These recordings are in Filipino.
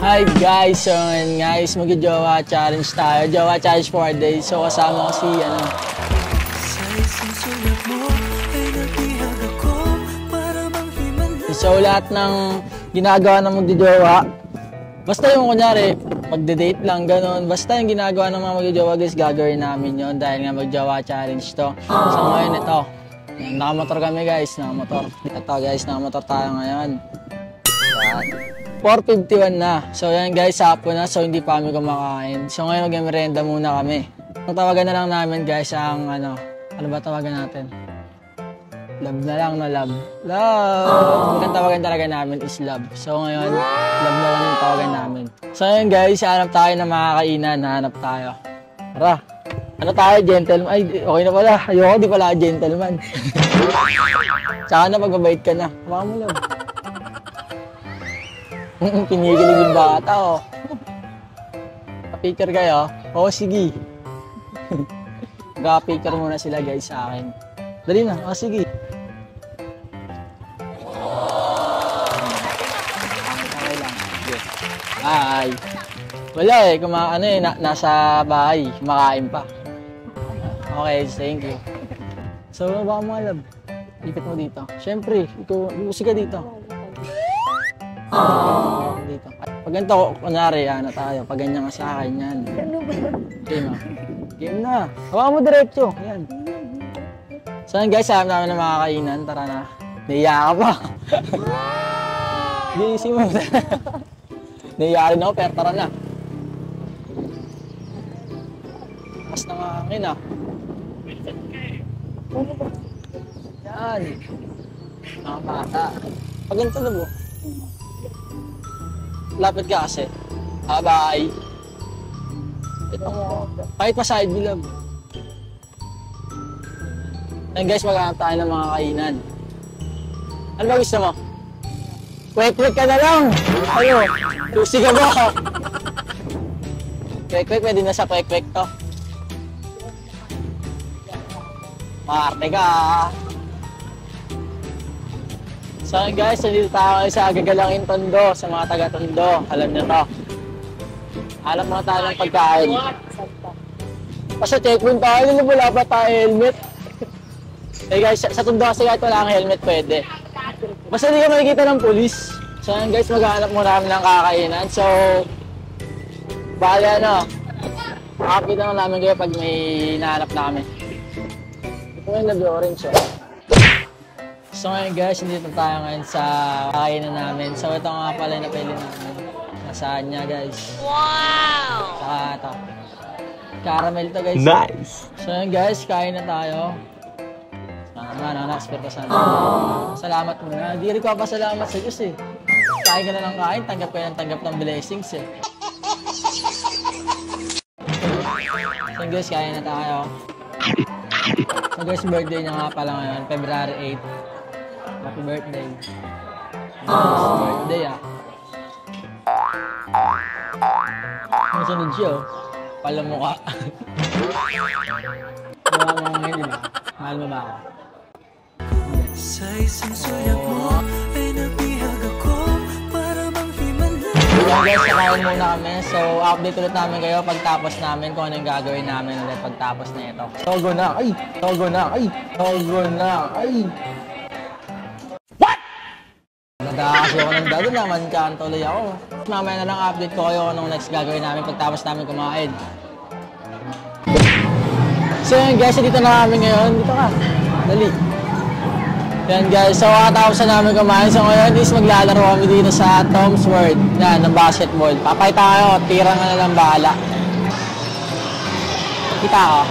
Hi guys, so guys, mag-jowa challenge tayo. Jowa challenge for a day. So kasama ko si So lahat ng ginagawa ng magjowa, basta yung kunyari, magde-date lang, ganun. Basta yung ginagawa ng mga magjowa guys, gagawin namin yon dahil nga mag-jowa challenge to. So ngayon ito, nakamotor kami guys, nakamotor. Ito guys, nakamotor tayo ngayon. 4:51 na. So yan guys, hapon na, so hindi pa kami kumakain. So ngayon mag-merenda muna kami. Ang tawagan na lang namin guys ang ano ba tawagan natin? Love na lang na love. Love! Ang tawagan talaga namin is love. So ngayon, love na lang yung tawagan namin. So ngayon guys, hanap tayo ng mga kainan. Hanap tayo. Tara! Ano tayo, gentleman? Ay, okay na pala. Ayoko, di pala gentleman. Tsaka na, pagbabait ka na. Hawakan mo love. Pinigilig yung bata, oh. Pa-picture kayo? Oo, sige. Mag-picture muna sila guys sa akin. Dali na, oh sige. Okay lang. Hi. Wala eh, nasa bahay, kumakain pa. Okay, thank you. So, baka mga love, ipit mo dito. Siyempre, gusto ka dito. Dito. Pag ganito, kunyari, tayo. Pag ganyan ka sa akin, yan. Game na. Game na. Hawakan mo diretso. Yan. So yan guys, alam namin ng mga kainan. Tara na. Naiya ka pa. Ginising mo. Naiya rin ako, pero tara na. Mas nangangin ah. Yan. Mga bata. Pag ganito na mo. Lapit ka kasi. Bye. Ito mo. Kahit pa side vlog. Yan guys, maghanap tayo ng mga kainan. Ano ba gusto mo? Kwek-kwek ka na lang! Ano? Susi ka ba? Kwek-kwek, pwede na sa kwek-kwek to. Maarte ka. So guys, nandito tayo sa Gagalangin Tondo, sa mga taga-Tondo. Alam niyo to. Hanap muna tayo ng pagkain. Basta checkpoint tayo, wala pa tayo helmet. Hey guys, sa Tondo kasi kahit wala kang helmet pwede. Basta hindi ka makikita ng pulis. So yan guys, maghanap muna kami ng kakainan. So, bali makakita na namin kayo pag may hinahanap na kami. Ito yung labi orange oh. So ngayon guys, dito tayo ngayon sa kakainan namin. So ito nga pala yung napili namin. Nasaan niya guys. Wow! Saka ito. Caramel to guys. Nice! So yan guys, kain na tayo. Na-expert ka sana. Salamat muna. Hindi rin ko pasalamat sa Diyos eh. Kain ka na ng kain, tanggap ka ng blessings eh. So guys, kain na tayo. So guys, birthday niya nga pala ngayon, February 8. Happy birthday. Happy birthday ah. Ang sunod siya oh. Palamukha. Wala mo ngayon diba? Mahal mo ba ako? Sa isang sulat mo ay nabihag ako para manghimalan. Yan guys, kakain muna kami. So, update ulit namin kayo pagtapos namin kung ano yung gagawin namin ulit pagtapos na ito. Togo na! Ay! Togo na! Ay! Togo na! Ay! What? Nagkakasi ako ng dago naman, kaya tuloy ako. Mamaya na lang update ko kayo kung anong next gagawin namin pagtapos namin kumain. So yan guys, dito na kami ngayon. Dito ka. Dali. Yan guys, so katapos na namin kumain. So ngayon is maglalaro kami dito sa Tom's World. Yan, ng basketball. Papay tayo, tira na lang bahala. Kita ako.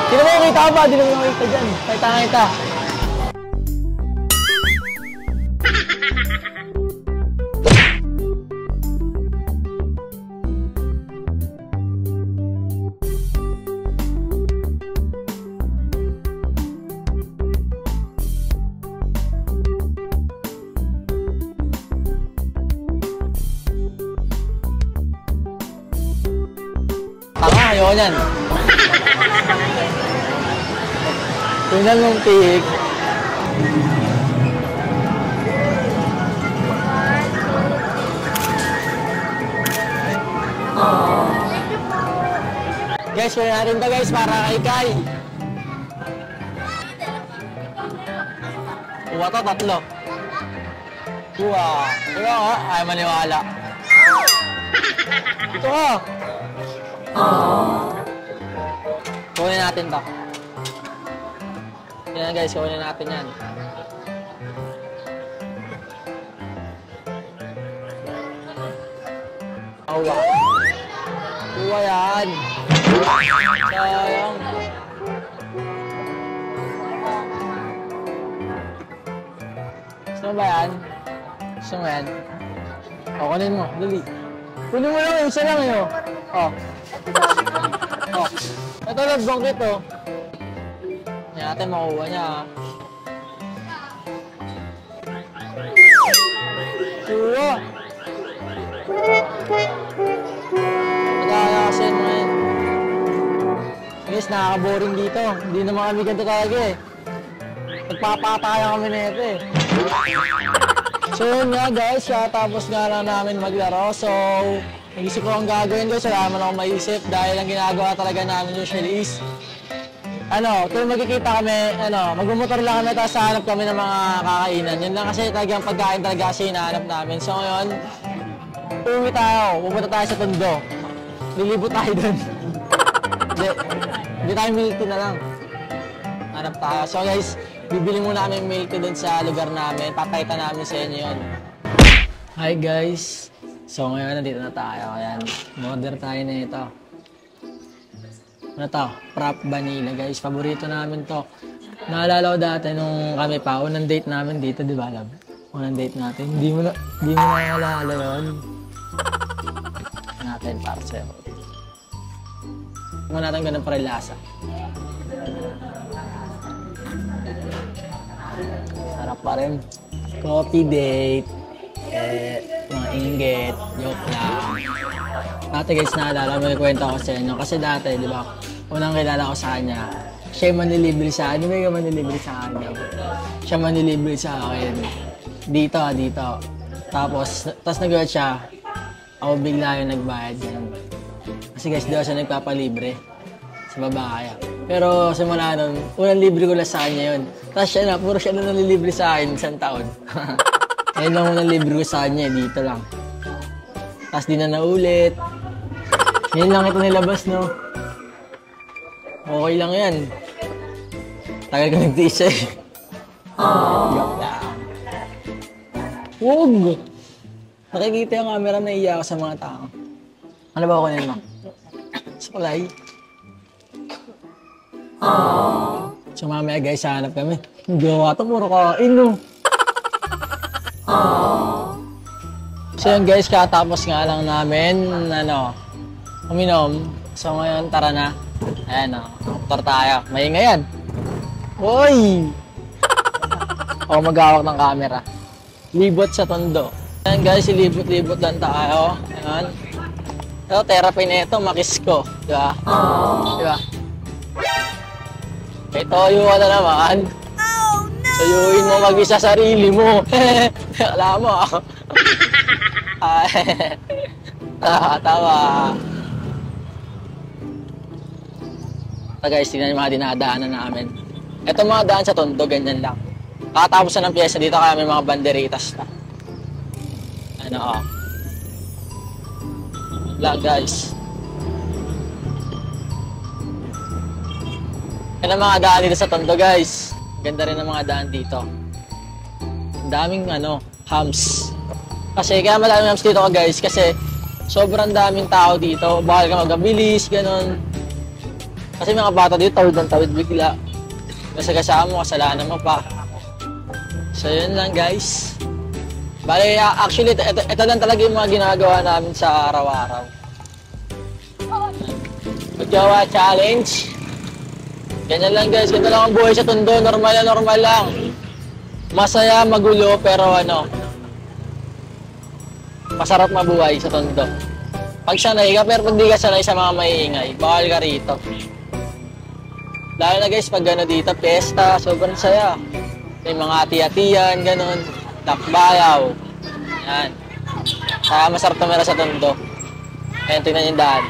Di na mo kita ba? Di na mo kita dyan. Kita. Tanga, ayoko yan. Tingnan mong pig. Guys, kunin natin ba guys para kay Kai? Kuha to, 3. Kuha. Kuha ka? Ayaw maniwala. Ito ka. Kunin natin to. Yan guys, kunin natin yan. Kuha. Kuha yan. Sayang. Gusto mo ba yan? Gusto mo yan? O, kunin mo. Dali. Kunin mo lang. Isa lang yun. O. O. Ito na, bangkit o. Yan natin makuha niya ha. Kuha. Magkakaya kasi mo yan. Guys, nakaka-boring dito. Hindi naman kami ganito talaga eh. Nagpapataya kami na ito eh. So yun nga guys, tapos nga lang namin maglaro. So, nag-isip ko ang gagawin guys, wala naman akong maisip dahil ang ginagawa talaga namin usually is kung magkikita kami, magmumotor lang kami tapos hanap kami ng mga kakainan. Yun lang kasi talagang pagkain talaga kasi hinahanap namin. So ngayon, uwi tayo, pupunta tayo sa Tondo. Lilibot tayo dun. Hindi tayo milk tea na lang. Hanap tayo. So guys, bibili muna kami milk tea dun sa lugar namin. Papakita namin sa inyo yun. Hi guys. So ngayon, nandito na tayo. Ayan, order tayo na ito. Ano to? Frap Vanilla guys. Paborito namin to. Naalala ko dati nung kami pa, unang date namin dito, di ba? Unang date natin. Hindi mo naalala yun. Natin para sa'yo. Huwag natin ganun pa rin lasa. Sarap pa rin. Coffee date. Mga inggit. Joke lang. Dati guys, naalala, may kwento ko sa inyo. Kasi dati, di ba, unang kilala ko sa kanya, siya yung manlilibre sa akin. Hindi may manlilibre sa kanya. Siya manlilibre sa akin. Dito. Tapos nag-uwat siya. Ako bigla yung nagbayad. Ganun. Kasi guys, di ako siya nagpapalibre sa babae. Pero simula nun, unang libre ko lang sa kanya yun. Tapos puro siya na nalilibre sa akin isang taon. Ayun lang unang libre ko sa kanya, dito lang. Tapos di na naulit. Ngayon lang ito nilabas, no? Okay lang yan. Tagal ko nagtiis eh. Yuck lang. Huwag! Nakikita yung camera na iya ako sa mga tao. Ano ba ako nila? Sakulay. So mamaya guys, hanap kami. Gawa ito, puro kain, no? So yun guys, katapos nga lang namin, uminom. So ngayon, tara na. Ayan doktor tayo. Maingay yan. Uy! Ako mag-hawak ng camera. Libot sa Tondo. Ayan guys, ilibot-libot lang tayo. Ayan. Ito, therapy na ito, makis ko. Diba? Diba? Kay Toyo ka na naman. Tuyuin mo mag-isa sarili mo. Alam mo. Tawa. Ito guys, tingnan yung mga dinadaanan namin. Ito mga daan sa Tondo, ganyan lang. Kakatapos na ng pyesa dito kaya may mga banderitas na. Lang guys. Yan ang mga daan dito sa Tondo guys. Ganda rin ang mga daan dito. Ang daming hams. Kasi kaya maraming hams dito guys kasi sobrang daming tao dito. Bakal ka magabilis, ganun. Kasi mga bata dito tawid ng tawid bigla. Kasi kasama mo, kasalanan mo pa. So yun lang guys. Bale, actually ito lang talaga yung mga ginagawa namin sa araw-araw. Magjawa challenge. Ganyan lang guys, ganito lang ang buhay sa Tondo, normal lang. Masaya, magulo, pero masarap mabuhay sa Tondo. Pag sanay ka, pero pag di ka sanay sa mga maiingay, bawal ka rito. Lalo na guys, pag gano'n dito, pesta, sobrang saya. May mga ati-atiyan, gano'n, takbayaw. Yan. Kaya masarap tumira sa Tondo. Ayan, tingnan yung daan.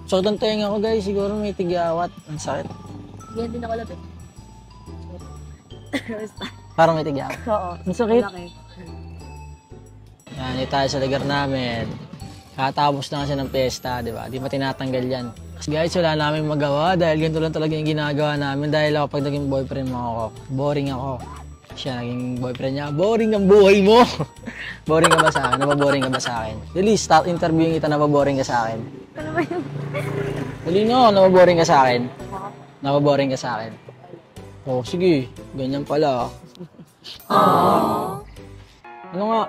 Sakit ang tenga ko guys, siguro may tigyawat. Ang sakit. Ganyan din ako lapit. Basta. Parang may tigyawat. Oo. Ang sakit. Malaki. Yan, dito tayo sa lugar namin. Katapos na kasi ng piyesta, di ba? Di pa tinatanggal yan. Guys, wala namin magawa dahil ganito lang talaga yung ginagawa namin. Dahil ako pag naging boyfriend mo ako, boring ako. Siya naging boyfriend niya, boring ang buhay mo. Boring ka ba sa akin? Napaboring ka ba sa akin? Dali, start interviewing kita, napaboring ka sa akin. Ano ba yun? Dali no, napaboring ka sa akin. Napaboring ka sa akin. Oh, sige, ganyan pala. Ano nga?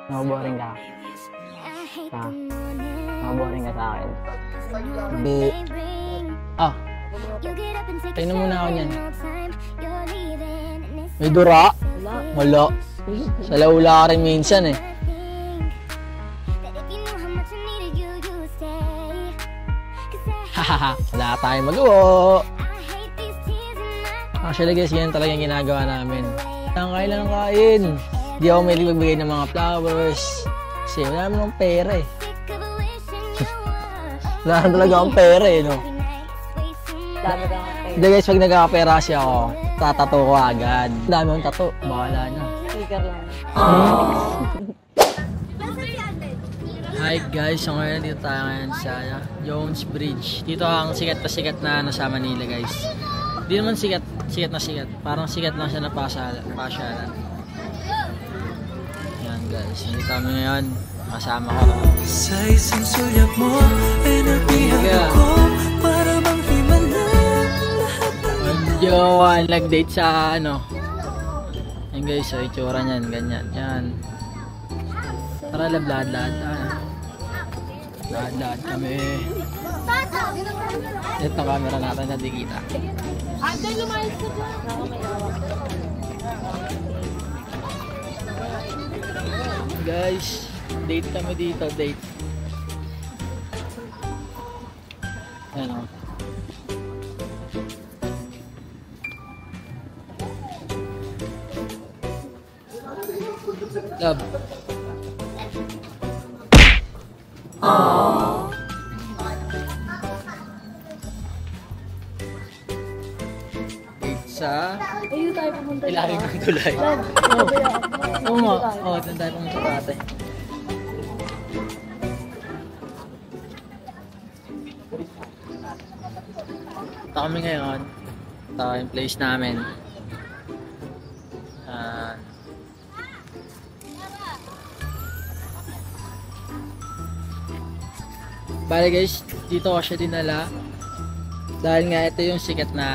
Napaboring ka. Ha? Napaboring ka sa akin. Hindi. Ah, tingnan muna ako niyan. May dura? Wala. Sa laula ka rin minsan eh. Hahaha, wala tayong magawa. Actually guys, ganyan talaga yung ginagawa namin. Ang kain lang ng kain. Di ako may magbigay ng mga flowers. Kasi wala naman akong pera eh. Wala naman talaga akong pera eh, no? Dami ka nga kayo. Hindi guys, pag nagkakapera kasi ako, tatato ko agad. Dami akong tato, bahala na. Sticker lang. Hi guys, so ngayon dito tayo ngayon sa Jones Bridge. Dito ang sikat na sikat na ano sa Manila guys. Hindi naman sikat na sikat. Parang sikat lang siya na pasyalan. Yan guys, nandito kami ngayon. Kasama ko. Sa isang sulyap mo ay nabihag ako para manghimala lahat ng Jowa, nag-date sa ano. Yan guys, so itsura niyan, ganyan. Yan. Tara, lablad-lad. Lablad kami. Ito camera natin na di kita. Guys, date kami dito, date. Ano? Love. Date sa Ayun tayo pumunta. ilalim ng tulay. Oo nga. Oo, doon tayo pumunta sa ate. Ito kami ngayon. Ito yung place namin. Bale guys, dito ko siya dinala. Dahil nga ito yung sikat na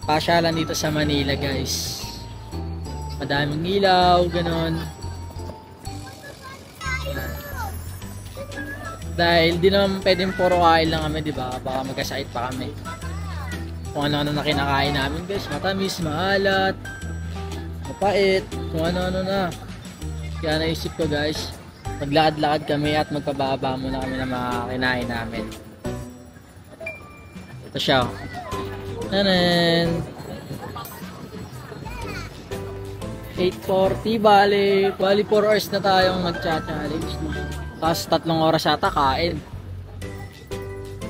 pasyalan dito sa Manila guys. Madaming ilaw, ganon. Dahil di naman pwedeng puro kain lang kami, di ba? Baka magkasakit pa kami. Kung ano-ano na kinakain namin guys, matamis, maalat, mapait, kung ano-ano na. Kaya naisip ko guys, maglakad-lakad kami at magpababa muna kami ng mga kinain namin. Ito siya. Tanan! 8:40, bali 4 hours na tayong nag-challenge. Tapos 3 oras yata kain.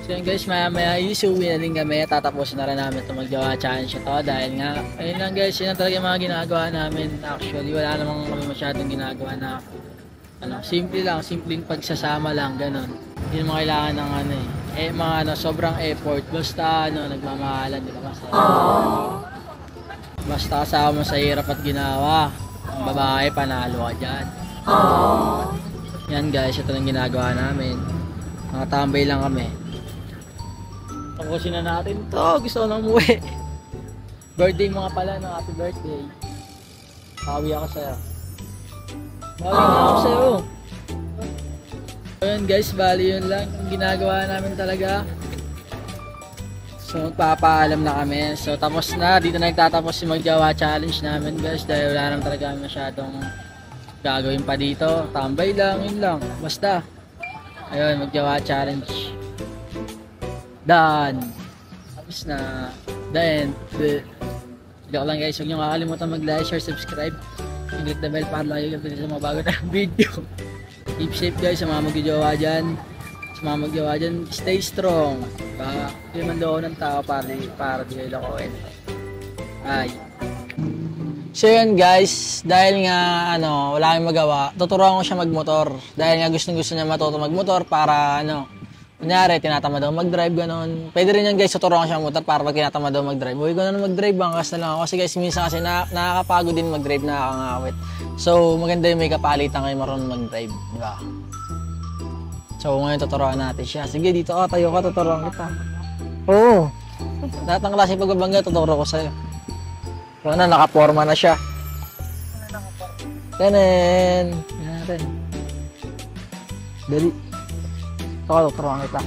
So yun guys, maya isuwi na din kami. Tatapusin na rin namin ito mag-Jowa challenge ito. Dahil nga, ayun lang guys, yun ang talaga yung mga ginagawa namin. Actually, wala namang kami masyadong ginagawa na ano, simple lang, simpleng pagsasama lang, ganun. Hindi mo kailangan ng ano eh. Mga ano, sobrang effort. Basta ano, nagmamahalan, di ba? Basta kasama mo sa hirap at ginawa. Ang babae, panalo ka dyan. Yan guys, ito lang ginagawa namin. Mga tambay lang kami. Tapusin na natin to. Gusto ko nang umuwi. Birthday mo nga pala, no? Happy birthday. Pawi ako sa'yo. Pawi nga ako sa'yo. So yun guys, bali yun lang yung ginagawa namin talaga. So magpapaalam na kami. So tapos na, dito na nagtatapos yung mag-Jowa challenge namin guys. Dahil wala naman talaga masyadong gagawin pa dito. Tambay lang, yun lang. Basta. Ayun, magjawa challenge. Done. Tapos na. Then, joke lang guys. Huwag nyo kakalimutan mag-like, share, subscribe. Click the bell para lagi kayo sa mga bago tayong video. Keep safe guys sa mga magjawa dyan. Sa mga magjawa dyan, stay strong. Hindi man loko ng tao para di kayo lokohin. Bye. So yun guys, dahil nga wala kang magawa, tuturuan ko siya magmotor. Dahil nga gusto niya matuto magmotor para kunyari tinatamad daw mag-drive ganon. Pwede rin yan guys, tuturuan ko siya magmotor para pag tinatamad daw mag-drive. Uy, gano'n mag-drive, bangkas na lang ako. Kasi guys, minsan kasi nakakapagod din mag-drive, nakakangawit. So maganda yung may kapalitan kayo marunong mag-drive, di ba? So ngayon tuturuan natin siya. Sige, dito ka, tayo ka, tuturuan kita. Oo. Lahat ng klase pagbabangga, tuturo ko sa'yo. So nakaporma na siya. Tanen! Yan natin. Dali. Ito ka, tuturuan kita.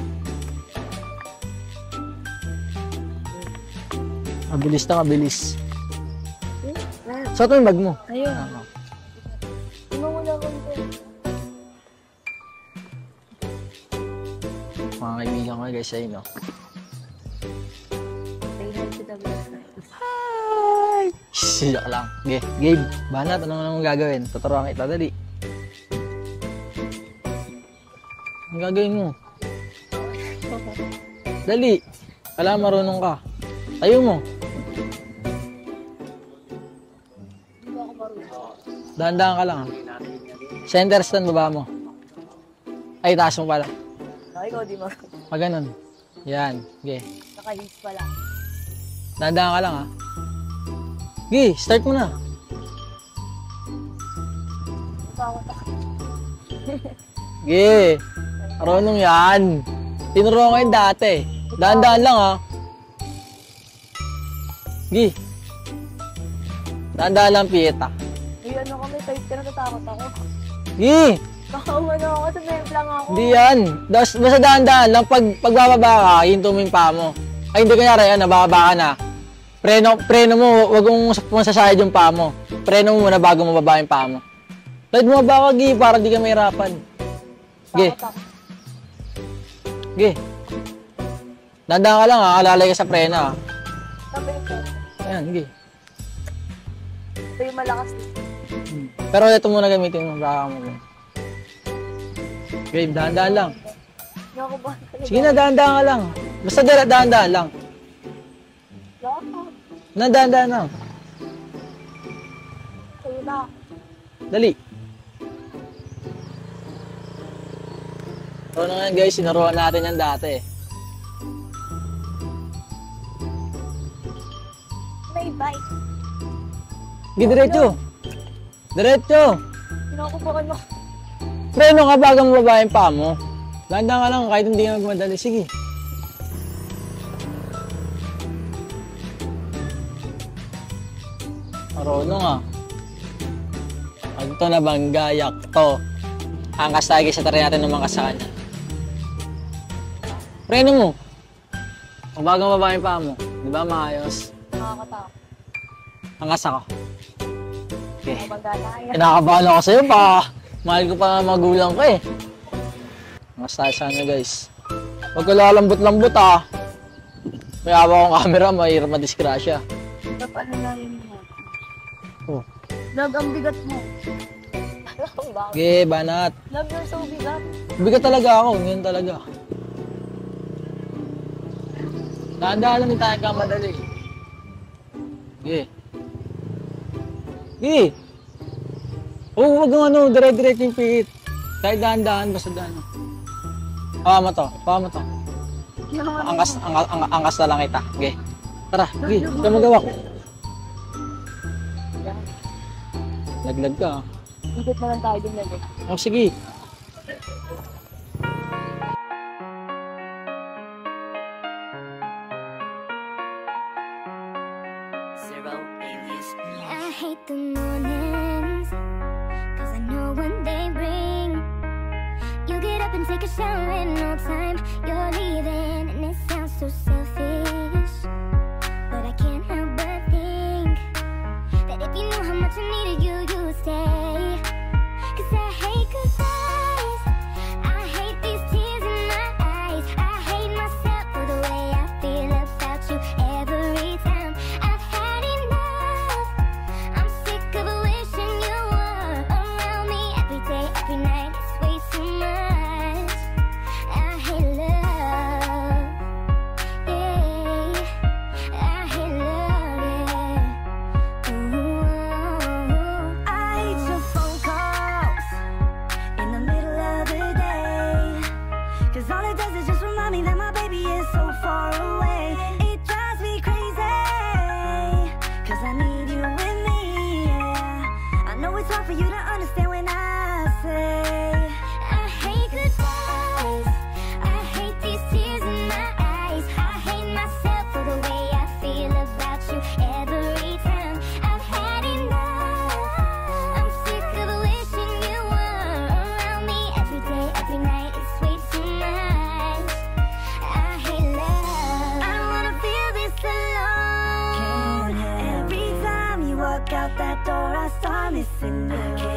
Mabilis na, mabilis. So ito yung bag mo. Ayun. Tumawala ko nito. Mga kaibigan ko guys, ayun no. Say hi to the vlog. Hi! Siyak lang. Okay, Gabe, banat, ano naman gagawin? Tuturuan kita, dali. Ang gagawin mo? Dali. Alam, marunong ka. Tayo mo. Dahan-dahan ka lang. Center stand, baba mo. Ay, taas mo pala. Ikaw, di ba? Ganun. Yan. Okay. Naka-hits pala. Dahan-dahan ka lang ha. Okay, start mo na. Okay. Marunong yan. Tinuruan ko yun dati. Dahan-dahan lang ha. Okay. Dahan-dahan lang, Pieta. Ay, ano kami, type ka, natatakot ako. Okay. Baka ako, tumemp lang ako. Hindi yan. Basta dahan-dahan lang. Pagbababa ka, hinto mo yung paa mo. Ay, hindi kanyari, nabababa ka na. Preno mo, wag mong masasayad yung paa mo. Preno mo muna bago mo baba yung paa mo. Kahit mo baba ka, Gi, para di ka mahirapan. Gi. Gi. Dahan-dahan ka lang ha, alalay ka sa preno ha. Sabi ko, Ayan, Gi. ito yung malakas. Pero ito muna gamitin mo, baka mo. Gabe, dahan-dahan lang. Hindi ako ba? Sige na, dahan-dahan ka lang. Basta dahan-dahan lang. Dahan-dahan lang. Sa'yo na. Dali. So na nga guys, sinaruhan natin yan dati. May bike. Sige, diretso. Diretso. Pinakupakan mo. Preno ka bago mo baba yung paa mo. Dahan-dahan ka lang kahit hindi ka magmadali. Sige. Marunong ah. Agto na bangga, yakto. Angkas tayo sa tari natin ng mga kasana. Preno mo. Bago mo baba yung paa mo. Di ba maayos? Nakakatakot. Angkas ako. Okay. Mabagala yan. Kinakabahan ako sa'yo pa. Mahal ko pa nga magulang ko eh. Mas tayo sana guys. Huwag ka lalambot-lambot ah. May awa kong camera, mahirap madisgrasya. Paano na yun mo? Oh. Love, ang bigat mo. Okay, banat. Love, you're so bigat. Bigat talaga ako, ngayon talaga. Dahan-dahan lang din tayo kamadali. Okay. Okay. Oh, wag ng dire-diretso yung piit. Kahit dahan-dahan, basta dahan. Pawa mo to, pawa mo to. Angkas na lang kita. Okay. Tara, okay, ikaw magawa ko. Laglag ka. Ikot na lang tayo din lagi. Oh, sige. I hate the mornings, 'cause I know what they bring. You get up and take a shower in no time. You're leaving and it sounds so selfish, but I can't help but think that if you knew how much I needed you, you'd stay. listen, I can't